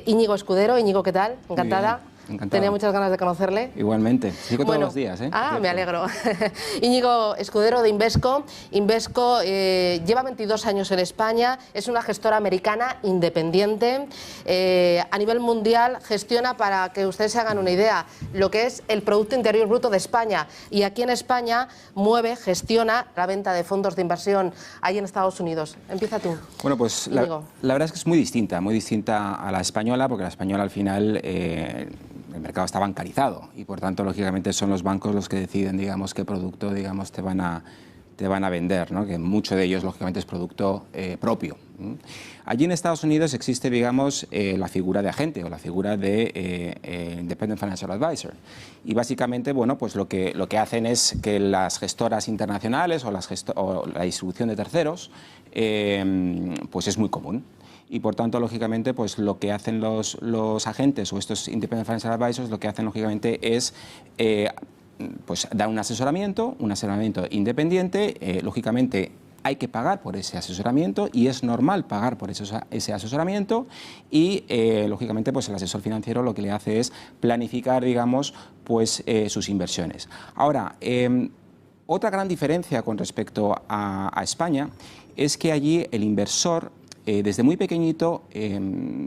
Íñigo Escudero. Íñigo, ¿qué tal? Encantada. Encantado. Tenía muchas ganas de conocerle. Igualmente, sigo todos los días. Me alegro. Íñigo Escudero de Invesco. Invesco lleva 22 años en España, es una gestora americana independiente. A nivel mundial gestiona, para que ustedes se hagan una idea, lo que es el Producto Interior Bruto de España. Y aquí en España gestiona la venta de fondos de inversión ahí en Estados Unidos. Empieza tú. Bueno, pues la verdad es que es muy distinta a la española, porque la española al final... el mercado está bancarizado y por tanto lógicamente son los bancos los que deciden, digamos, qué producto, digamos, te van a vender, ¿no? Que mucho de ellos lógicamente es producto propio. Allí en Estados Unidos existe, digamos, la figura de agente o la figura de Independent Financial Advisor, y básicamente, bueno, pues lo que hacen es que las gestoras internacionales o la distribución de terceros pues es muy común. Y por tanto, lógicamente, pues lo que hacen los agentes o estos Independent Financial Advisors, lo que hacen lógicamente es pues dar un asesoramiento independiente. Lógicamente hay que pagar por ese asesoramiento y es normal pagar por ese asesoramiento, y lógicamente pues el asesor financiero lo que le hace es planificar, digamos, pues sus inversiones. Ahora, otra gran diferencia con respecto a España es que allí el inversor desde muy pequeñito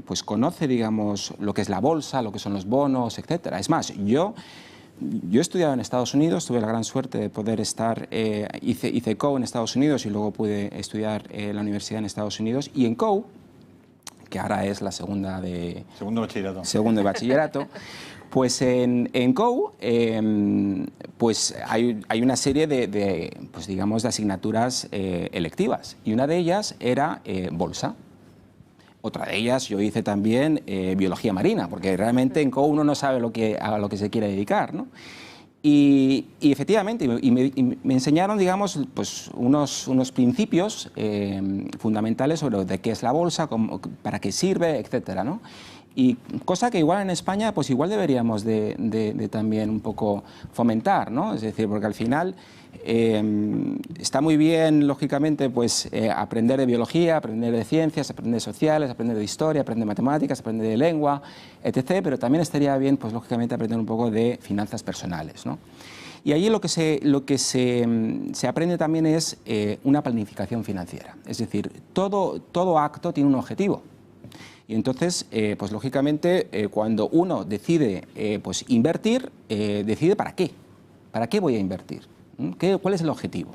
pues conoce, digamos, lo que es la bolsa, lo que son los bonos, etcétera. Es más, yo he estudiado en Estados Unidos, tuve la gran suerte de poder estar, hice COU en Estados Unidos y luego pude estudiar en la universidad en Estados Unidos, y en COU, que ahora es la segundo de bachillerato, pues en COU pues hay una serie pues digamos, de asignaturas electivas, y una de ellas era bolsa. Otra de ellas yo hice también biología marina, porque realmente en COU uno no sabe a lo que se quiere dedicar, ¿no? Y efectivamente, me enseñaron, digamos, pues unos principios fundamentales sobre de qué es la bolsa, para qué sirve, etcétera, ¿no? Y cosa que igual en España, pues igual deberíamos de también un poco fomentar, ¿no? Es decir, porque al final está muy bien, lógicamente, pues aprender de biología, aprender de ciencias, aprender de sociales, aprender de historia, aprender de matemáticas, aprender de lengua, etc. Pero también estaría bien, pues lógicamente, aprender un poco de finanzas personales, ¿no? Y allí lo que se aprende también es una planificación financiera. Es decir, todo acto tiene un objetivo. Y entonces, pues lógicamente, cuando uno decide pues invertir, decide para qué. ¿Para qué voy a invertir? ¿Cuál es el objetivo?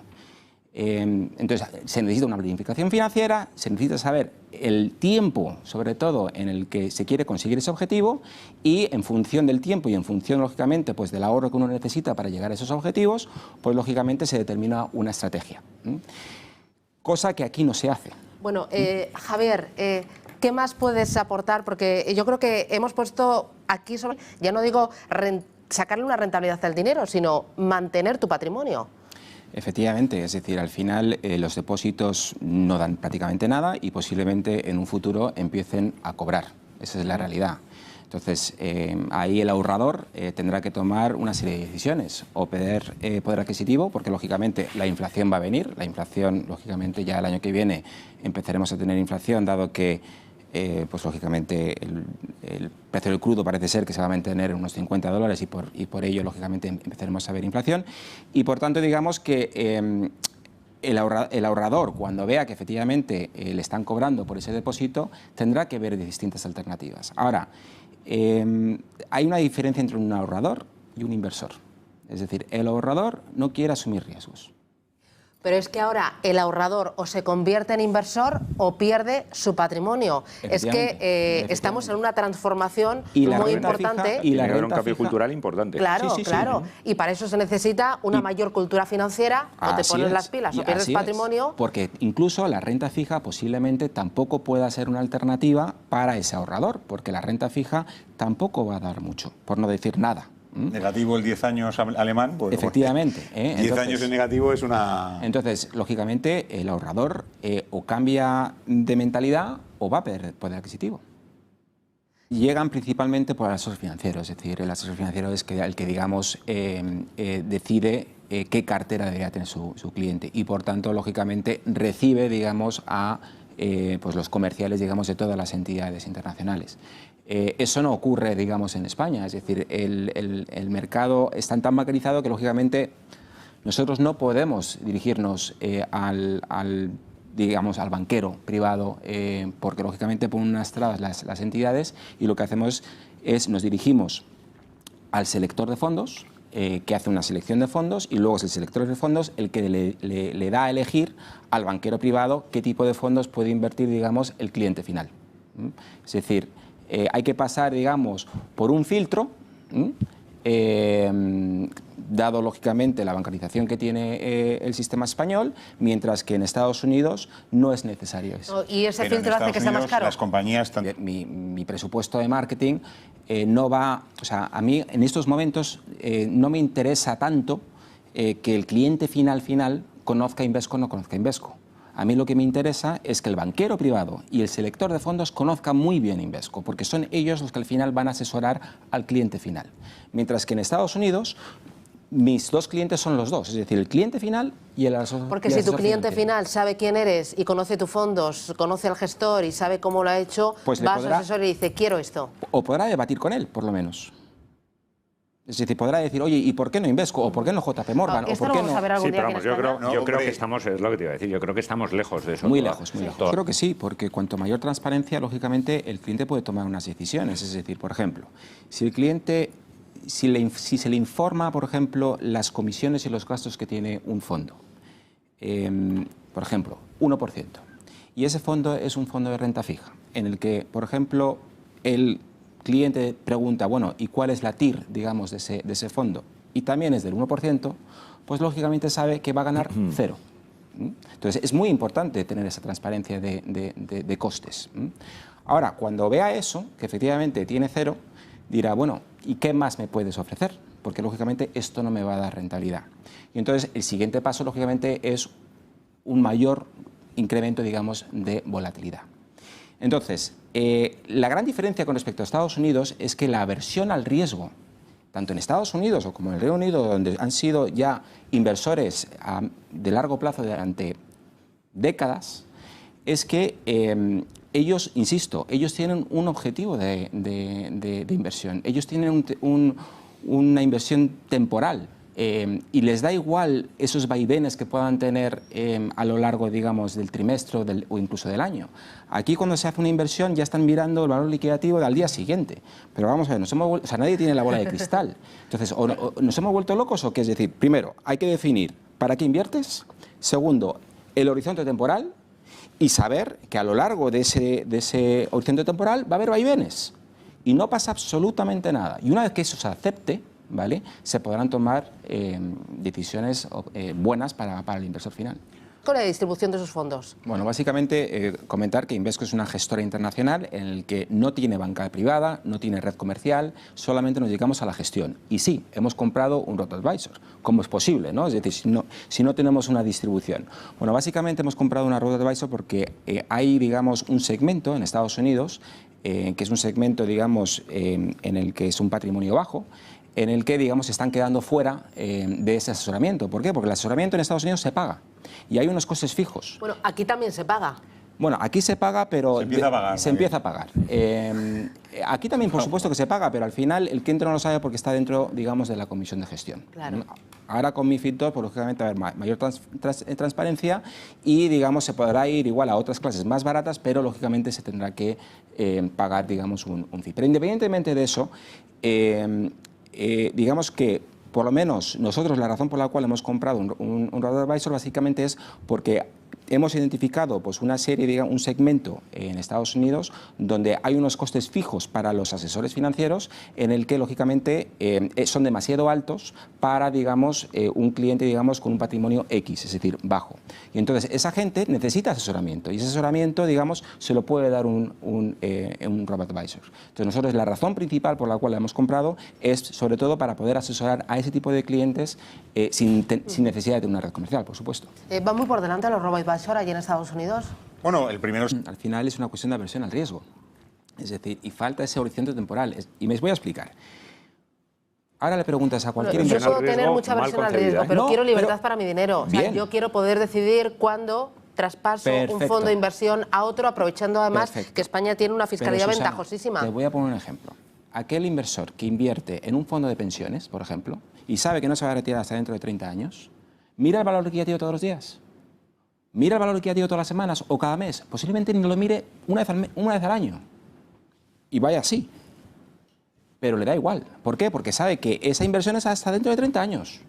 Entonces, se necesita una planificación financiera, se necesita saber el tiempo, sobre todo, en el que se quiere conseguir ese objetivo, y en función del tiempo y en función, lógicamente, pues del ahorro que uno necesita para llegar a esos objetivos, pues lógicamente se determina una estrategia. Cosa que aquí no se hace. Bueno, Javier, ¿qué más puedes aportar? Porque yo creo que hemos puesto aquí sobre, ya no digo sacarle una rentabilidad al dinero, sino mantener tu patrimonio. Efectivamente, es decir, al final los depósitos no dan prácticamente nada y posiblemente en un futuro empiecen a cobrar. Esa es la realidad. Entonces, ahí el ahorrador tendrá que tomar una serie de decisiones, o perder poder adquisitivo, porque lógicamente la inflación va a venir. La inflación, lógicamente, ya el año que viene empezaremos a tener inflación, dado que pues lógicamente el precio del crudo parece ser que se va a mantener en unos $50 y por ello lógicamente empezaremos a ver inflación, y por tanto digamos que el ahorrador, cuando vea que efectivamente le están cobrando por ese depósito, tendrá que ver distintas alternativas. Ahora, hay una diferencia entre un ahorrador y un inversor. Es decir, el ahorrador no quiere asumir riesgos. Pero es que ahora el ahorrador o se convierte en inversor o pierde su patrimonio. Es que estamos en una transformación muy importante. Y la un cambio cultural importante. Claro, claro. Y para eso se necesita una mayor cultura financiera, o te pones las pilas o pierdes patrimonio. Porque incluso la renta fija posiblemente tampoco pueda ser una alternativa para ese ahorrador, porque la renta fija tampoco va a dar mucho, por no decir nada. Negativo el 10 años alemán. Pues, efectivamente. 10 años en negativo es una... Entonces, lógicamente, el ahorrador o cambia de mentalidad o va a perder poder adquisitivo. Llegan principalmente por el asesor financiero, es decir, el asesor financiero es el que digamos, decide qué cartera debería tener su cliente, y por tanto, lógicamente, recibe, digamos, a pues los comerciales, digamos, de todas las entidades internacionales. Eso no ocurre, digamos, en España. Es decir, el mercado está tan bancarizado que, lógicamente, nosotros no podemos dirigirnos digamos, al banquero privado, porque lógicamente ponen unas trabas las entidades, y lo que hacemos es nos dirigimos al selector de fondos, que hace una selección de fondos, y luego es el selector de fondos el que le da a elegir al banquero privado qué tipo de fondos puede invertir, digamos, el cliente final. Es decir, hay que pasar, digamos, por un filtro, dado lógicamente la bancarización que tiene el sistema español, mientras que en Estados Unidos no es necesario eso. ¿Y ese filtro hace que sea más caro? Las compañías mi presupuesto de marketing no va, o sea, a mí en estos momentos no me interesa tanto que el cliente final conozca Invesco o no conozca Invesco. A mí lo que me interesa es que el banquero privado y el selector de fondos conozcan muy bien Invesco, porque son ellos los que al final van a asesorar al cliente final. Mientras que en Estados Unidos, mis dos clientes son los dos, es decir, el cliente final y el asesor. Porque si tu cliente final sabe quién eres y conoce tus fondos, conoce al gestor y sabe cómo lo ha hecho, pues vas al asesor y dice, quiero esto. O podrá debatir con él, por lo menos. Es decir, podrá decir, oye, ¿y por qué no Invesco? ¿O por qué no JP Morgan? ¿O por qué no? Sí, pero vamos, yo creo que estamos, es lo que te iba a decir, yo creo que estamos lejos de eso. Muy lejos, muy lejos. Creo que sí, porque cuanto mayor transparencia, lógicamente, el cliente puede tomar unas decisiones. Es decir, por ejemplo, si el cliente, si se le informa, por ejemplo, las comisiones y los gastos que tiene un fondo, por ejemplo, 1%, y ese fondo es un fondo de renta fija, en el que, por ejemplo, el cliente pregunta, bueno, ¿y cuál es la TIR, digamos, de ese fondo? Y también es del 1%, pues lógicamente sabe que va a ganar cero. Entonces, es muy importante tener esa transparencia de costes. Ahora, cuando vea eso, que efectivamente tiene cero, dirá, bueno, ¿y qué más me puedes ofrecer? Porque lógicamente esto no me va a dar rentabilidad. Y entonces, el siguiente paso, lógicamente, es un mayor incremento, digamos, de volatilidad. Entonces, la gran diferencia con respecto a Estados Unidos es que la aversión al riesgo, tanto en Estados Unidos o como en el Reino Unido, donde han sido ya inversores de largo plazo durante décadas, es que ellos, insisto, ellos tienen un objetivo de inversión, ellos tienen una inversión temporal. Y les da igual esos vaivenes que puedan tener a lo largo, digamos, del trimestre o incluso del año. Aquí, cuando se hace una inversión, ya están mirando el valor liquidativo al día siguiente. Pero vamos a ver, o sea, nadie tiene la bola de cristal. Entonces, o nos hemos vuelto locos o qué. Es decir, primero, hay que definir para qué inviertes. Segundo, el horizonte temporal, y saber que a lo largo de ese horizonte temporal va a haber vaivenes. Y no pasa absolutamente nada. Y una vez que eso se acepte, ¿vale?, se podrán tomar decisiones buenas para el inversor final. ¿Con la distribución de esos fondos? Bueno, básicamente comentar que Invesco es una gestora internacional en el que no tiene banca privada, no tiene red comercial, solamente nos dedicamos a la gestión. Y sí, hemos comprado un robo-advisor. ¿Cómo es posible, no? Es decir, si no tenemos una distribución. Bueno, básicamente hemos comprado una robo-advisor porque hay, digamos, un segmento en Estados Unidos, que es un segmento, digamos, en el que es un patrimonio bajo, en el que, digamos, se están quedando fuera de ese asesoramiento. ¿Por qué? Porque el asesoramiento en Estados Unidos se paga y hay unos costes fijos. Bueno, aquí también se paga. Bueno, aquí se paga, pero se empieza a pagar. Aquí también, por supuesto, que se paga, pero al final el cliente no lo sabe porque está dentro, digamos, de la comisión de gestión. Claro. Ahora con MiFID II, pues lógicamente va a haber mayor transparencia y, digamos, se podrá ir igual a otras clases más baratas, pero lógicamente se tendrá que pagar, digamos, un fee. Pero independientemente de eso, digamos que, por lo menos, nosotros la razón por la cual hemos comprado un robo-advisor básicamente es porque hemos identificado pues, una serie, digamos, un segmento en Estados Unidos donde hay unos costes fijos para los asesores financieros en el que, lógicamente, son demasiado altos para, digamos, un cliente, digamos, con un patrimonio X, es decir, bajo. Y entonces esa gente necesita asesoramiento y ese asesoramiento, digamos, se lo puede dar un robo-advisor. Entonces nosotros la razón principal por la cual la hemos comprado es sobre todo para poder asesorar a ese tipo de clientes sin necesidad de una red comercial, por supuesto. ¿Va muy por delante los robo-advisors allí en Estados Unidos? Bueno, el primero... Al final es una cuestión de aversión al riesgo. Es decir, y falta ese horizonte temporal. Y me voy a explicar. Ahora le preguntas a cualquier inversor... Yo puedo tener mucha aversión al riesgo, pero no, quiero libertad para mi dinero. O sea, yo quiero poder decidir cuándo traspaso un Perfecto. fondo de inversión a otro, aprovechando además Perfecto. que España tiene una fiscalidad Pero, Susana, ventajosísima. Te voy a poner un ejemplo. Aquel inversor que invierte en un fondo de pensiones, por ejemplo, y sabe que no se va a retirar hasta dentro de 30 años, mira el valor liquidativo todos los días. Mira el valor liquidativo todas las semanas o cada mes. Posiblemente ni lo mire una vez al año. Y vaya así. Pero le da igual. ¿Por qué? Porque sabe que esa inversión es hasta dentro de 30 años.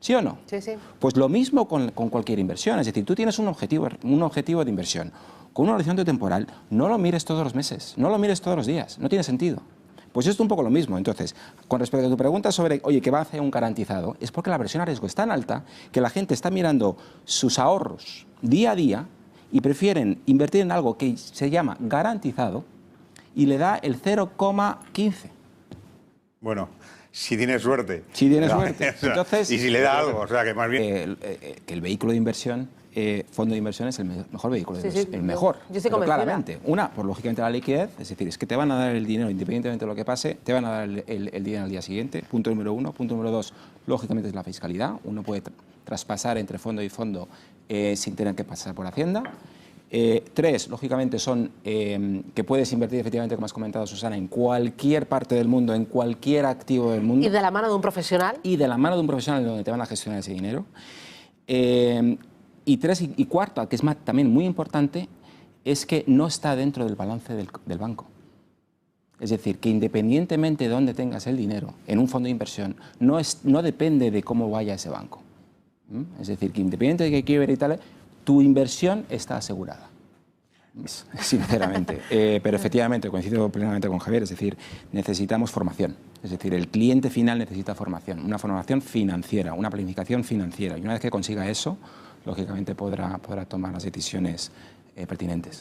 ¿Sí o no? Sí, sí. Pues lo mismo con cualquier inversión. Es decir, tú tienes un objetivo de inversión. Con un horizonte temporal, no lo mires todos los meses, no lo mires todos los días. No tiene sentido. Pues esto es un poco lo mismo. Entonces, con respecto a tu pregunta sobre, oye, ¿qué va a hacer un garantizado? Es porque la aversión a riesgo es tan alta que la gente está mirando sus ahorros día a día y prefieren invertir en algo que se llama garantizado y le da el 0,15. Bueno, si tiene suerte. Si tiene suerte. O sea, Entonces, y si le da algo, o sea, que más bien... que el vehículo de inversión, fondo de inversión, es el mejor vehículo de Sí, inversión. sí, El mejor. yo estoy Pero convencida. claramente. Una, por lógicamente la liquidez, es decir, es que te van a dar el dinero independientemente de lo que pase, te van a dar el dinero al día siguiente. Punto número uno. Punto número dos, lógicamente es la fiscalidad. Uno puede traspasar entre fondo y fondo sin tener que pasar por Hacienda. Tres, lógicamente, son que puedes invertir efectivamente, como has comentado, Susana, en cualquier parte del mundo, en cualquier activo del mundo. Y de la mano de un profesional. Y de la mano de un profesional donde te van a gestionar ese dinero. Y tres, y cuarta, que es también muy importante, es que no está dentro del balance del banco. Es decir, que independientemente de dónde tengas el dinero, en un fondo de inversión, no depende de cómo vaya ese banco. Es decir, que independientemente de que quiebre y tal, tu inversión está asegurada. Sinceramente. Pero efectivamente, coincido plenamente con Javier, es decir, necesitamos formación. Es decir, el cliente final necesita formación, una formación financiera, una planificación financiera. Y una vez que consiga eso, lógicamente podrá tomar las decisiones pertinentes.